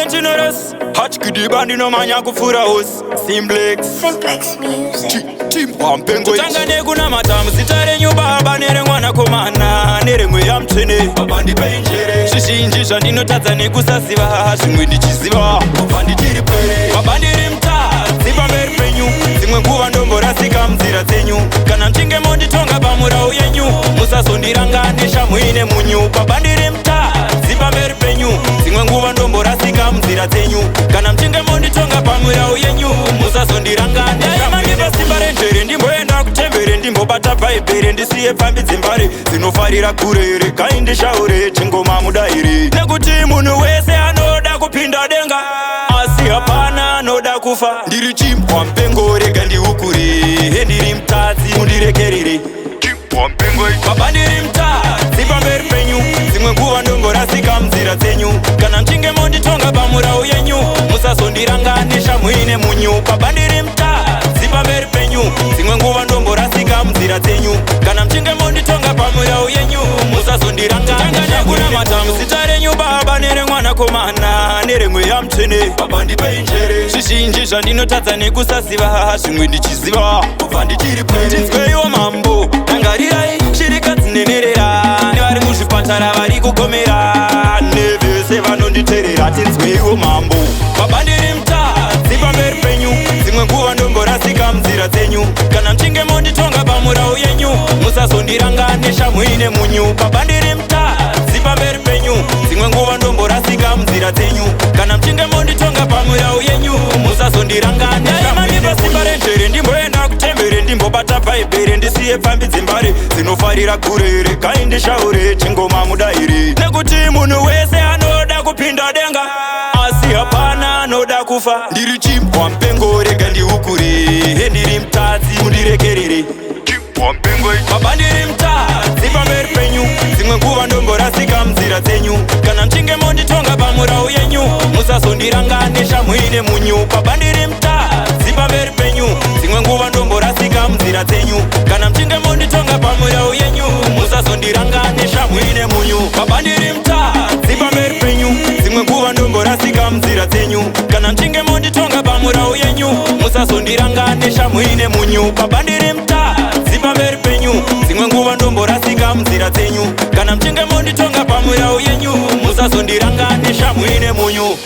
Valentinoros Hach kidibandi no manya kufura hos Simplex Music. Team Wampengo Tutangane kuna matamu sitare nyubaba nere mwana komana nere mwe ya mtene Babandi penjere Shishinjisha ndinotadza nekusasiva Zvimwe ndichiziva Babandi tiri pere Babandi rimta Zipa mberi penyu Zimwe nguva ndomborasika mzira dzenyu Kana mchinge monditonga pamurau yenyu Musazondiranganisha muine munyu Babandi rimta Zipa mberi penyu Zimwe nguva ndomborasika mzira dzenyu Kana mchinge monditonga pamurau yenyu Musazondiranganisha muine simba renjere ndimboenda kutembere ndimbobata bhaibheri ndisiye pfambi dzembare dzinofarira kurere kaindishaure chingoma mudairi nekuti munhu wese anoda kupinda denga asi hapana anoda kufa ndiri chimbwa mupengo rega ndiukuri ndiri mutadzi mundirekerere baba ndiri mutadzi pamberi penyu dzimwe nguva ndomborasika munzira dzenyu kana mchinge monditonga pamurau yenyu musazondiranganisha muine munyu baba ndiri mutadzi pamberi penyu dzimwe nguva ndomborasika munzira dzenyu kana mchinge monditonga pamurau yenyu musazondiranganisha kuna matamu zita renyu baba nere mwanakomana nere mweya mtsvene baba ndipe njere zvizhinji zvandinotadza nekusasiva zvimwe ndichiziva baba ndichiri tinzweyo mambo rangarirai shirika dzinenerera nevari muzvipatara vari kugomera nevese vanonditeerera tinzweyo mambo baba ndiri mutadzi pamberi penyu dzimwe nguva ndomborasika munzira dzenyu kana mchinge monditonga pamurau yenyu musazondiranganisha muine munyu baba ndiri mutadzi pamberi penyu dzimwe nguva ndomborasika munzira dzenyu kana mchinge monditonga pamurau yenyu musazondiranganisha muine simba renjere ndimboenda kutembere ndimbobata bhaibheri ndisiye pfambi dzembare dzinofarira kurere kaindishaure chingoma mudairi nekuti munhu wese anoda kupinda denga asi hapana anoda kufa ndiri chimbwa mupengo rega ndiukuri ndiri mutadzi mundirekerere baba ndiri mutadzi pamberi penyu dzimwe nguva ndomborasika munzira dzenyu kana mchinge monditonga pamurau yenyu musazondiranganisha muine munyu baba ndiri mutadzi pamberi penyu dzimwe nguva ndomborasika munzira dzenyu kana mchinge monditonga pamurau yenyu musazondiranganisha muine munyu baba ndiri mutadzi pamberi penyu dzimwe nguva ndomborasika munzira dzenyu kana mchinge monditonga pamurau yenyu musazondiranganisha muine munyu baba ndiri mutadzi pamberi penyu dzimwe nguva ndomborasika munzira dzenyu kana mchinge monditonga pamurau yenyu musazondiranganisha muine munyu